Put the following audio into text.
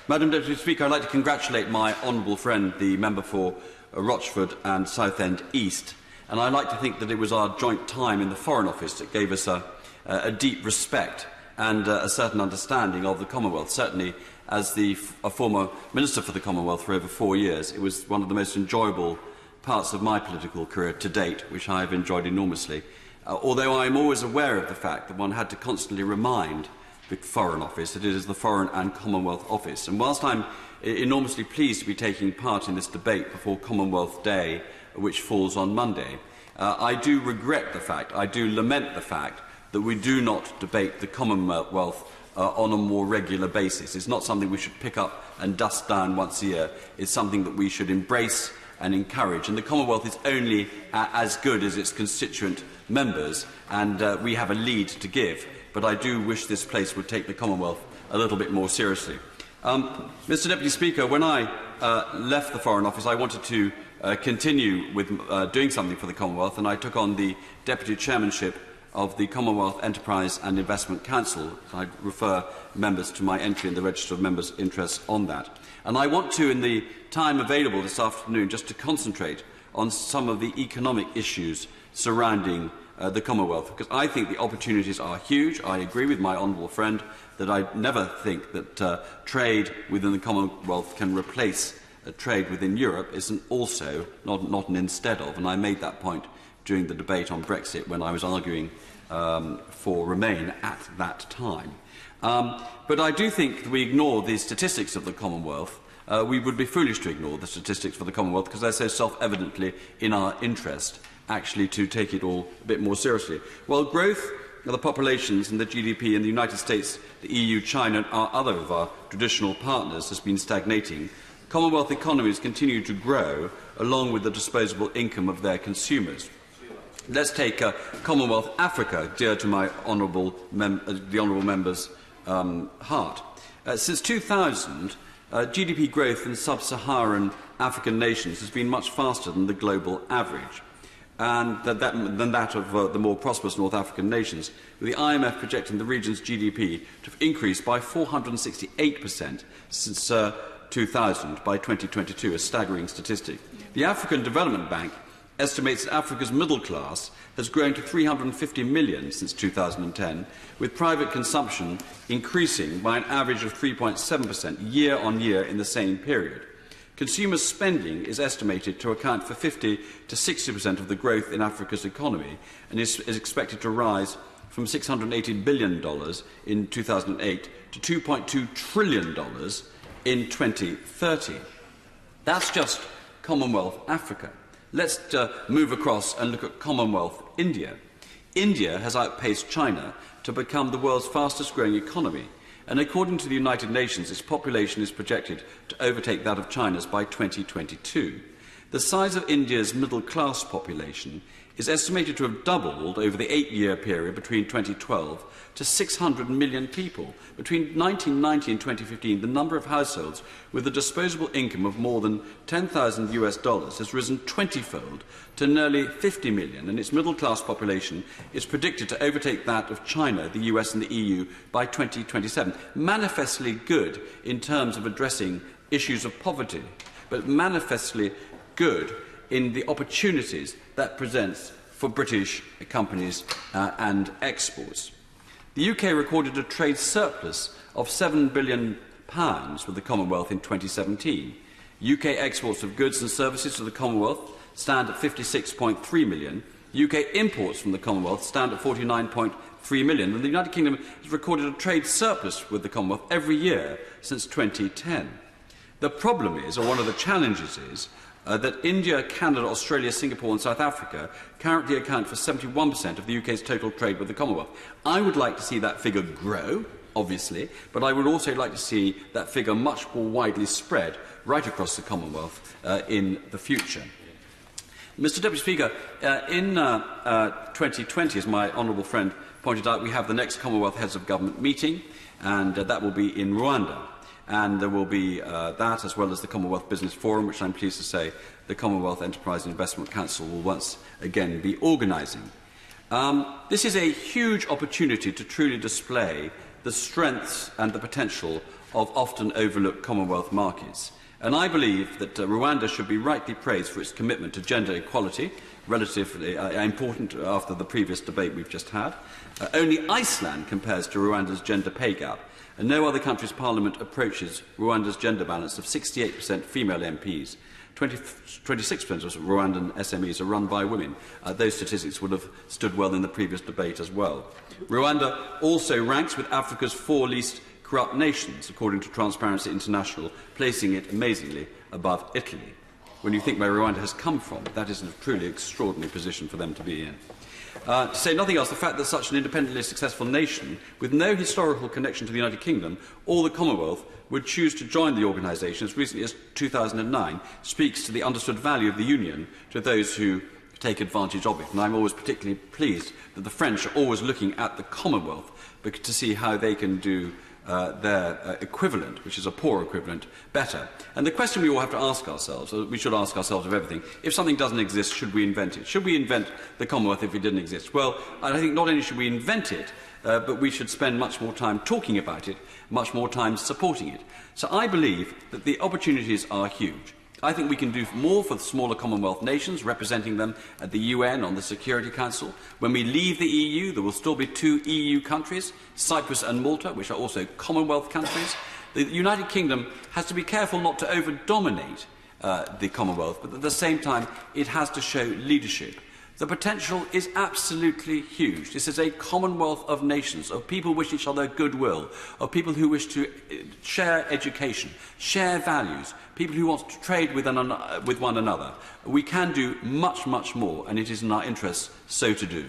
Madam Deputy Speaker, I'd like to congratulate my honourable friend, the member for Rochford and Southend East, and I'd like to think that it was our joint time in the Foreign Office that gave us a deep respect and a certain understanding of the Commonwealth. Certainly, as a former Minister for the Commonwealth for over 4 years, it was one of the most enjoyable parts of my political career to date, which I have enjoyed enormously. Although I am always aware of the fact that one had to constantly remind the Foreign Office that it is the Foreign and Commonwealth Office. And whilst I'm enormously pleased to be taking part in this debate before Commonwealth Day, which falls on Monday, I do regret the fact, I do lament the fact that we do not debate the Commonwealth on a more regular basis. It's not something we should pick up and dust down once a year. It's something that we should embrace and encourage. And the Commonwealth is only as good as its constituent members, and we have a lead to give. But I do wish this place would take the Commonwealth a little bit more seriously. Mr. Deputy Speaker, when I left the Foreign Office, I wanted to continue with doing something for the Commonwealth, and I took on the Deputy Chairmanship of the Commonwealth Enterprise and Investment Council. I refer members to my entry in the Register of Members' Interests on that. And I want to, in the time available this afternoon, just to concentrate on some of the economic issues surrounding the Commonwealth, because I think the opportunities are huge. I agree with my honourable friend that I never think that trade within the Commonwealth can replace trade within Europe. It's also not an instead of, and I made that point during the debate on Brexit when I was arguing for Remain at that time. But I do think that we ignore the statistics of the Commonwealth. We would be foolish to ignore the statistics for the Commonwealth because they're so self-evidently in our interest actually to take it all a bit more seriously. While growth of the populations and the GDP in the United States, the EU, China and our other of our traditional partners has been stagnating, Commonwealth economies continue to grow along with the disposable income of their consumers. Let's take Commonwealth Africa, dear to my the honourable member's heart. Since 2000, GDP growth in sub-Saharan African nations has been much faster than the global average, and than that of the more prosperous North African nations, with the IMF projecting the region's GDP to have increased by 468% since 2000 by 2022, a staggering statistic. The African Development Bank estimates that Africa's middle class has grown to 350 million since 2010, with private consumption increasing by an average of 3.7% year on year in the same period. Consumer spending is estimated to account for 50 to 60% of the growth in Africa's economy and is expected to rise from $680 billion in 2008 to $2.2 trillion in 2030. That's just Commonwealth Africa. Let's move across and look at Commonwealth India. India has outpaced China to become the world's fastest growing economy, and according to the United Nations, its population is projected to overtake that of China's by 2022. The size of India's middle-class population is estimated to have doubled over the 8-year period between 2012 to 600 million people. Between 1990 and 2015, the number of households with a disposable income of more than $10,000 has risen 20-fold to nearly 50 million, and its middle-class population is predicted to overtake that of China, the US and the EU by 2027. Manifestly good in terms of addressing issues of poverty, but manifestly good in the opportunities that presents for British companies and exports. The UK recorded a trade surplus of £7 billion with the Commonwealth in 2017. UK exports of goods and services to the Commonwealth stand at 56.3 million. UK imports from the Commonwealth stand at 49.3 million. And the United Kingdom has recorded a trade surplus with the Commonwealth every year since 2010. The problem is, or one of the challenges is, that India, Canada, Australia, Singapore and South Africa currently account for 71% of the UK's total trade with the Commonwealth. I would like to see that figure grow, obviously, but I would also like to see that figure much more widely spread right across the Commonwealth in the future. Mr. Deputy Speaker, in 2020, as my honourable friend pointed out, we have the next Commonwealth Heads of Government meeting, and that will be in Rwanda. And there will be that, as well as the Commonwealth Business Forum, which I'm pleased to say the Commonwealth Enterprise and Investment Council will once again be organising. This is a huge opportunity to truly display the strengths and the potential of often overlooked Commonwealth markets. And I believe that Rwanda should be rightly praised for its commitment to gender equality, relatively important after the previous debate we've just had. Only Iceland compares to Rwanda's gender pay gap, and no other country's parliament approaches Rwanda's gender balance of 68% female MPs. 26% of Rwandan SMEs are run by women. Those statistics would have stood well in the previous debate as well. Rwanda also ranks with Africa's 4 least corrupt nations, according to Transparency International, placing it amazingly above Italy. When you think where Rwanda has come from, that is a truly extraordinary position for them to be in. To say nothing else, the fact that such an independently successful nation, with no historical connection to the United Kingdom or the Commonwealth, would choose to join the organisation as recently as 2009 speaks to the understood value of the Union to those who take advantage of it. And I'm always particularly pleased that the French are always looking at the Commonwealth to see how they can do their equivalent, which is a poor equivalent, better. And the question we all have to ask ourselves, or we should ask ourselves of everything, if something doesn't exist, should we invent it? Should we invent the Commonwealth if it didn't exist? Well, I think not only should we invent it, but we should spend much more time talking about it, much more time supporting it. So I believe that the opportunities are huge. I think we can do more for the smaller Commonwealth nations, representing them at the UN, on the Security Council. When we leave the EU, there will still be 2 EU countries, Cyprus and Malta, which are also Commonwealth countries. The United Kingdom has to be careful not to over-dominate the Commonwealth, but at the same time, it has to show leadership. The potential is absolutely huge. This is a Commonwealth of nations, of people who wish each other goodwill, of people who wish to share education, share values, people who want to trade with one another. We can do much, much more, and it is in our interests so to do.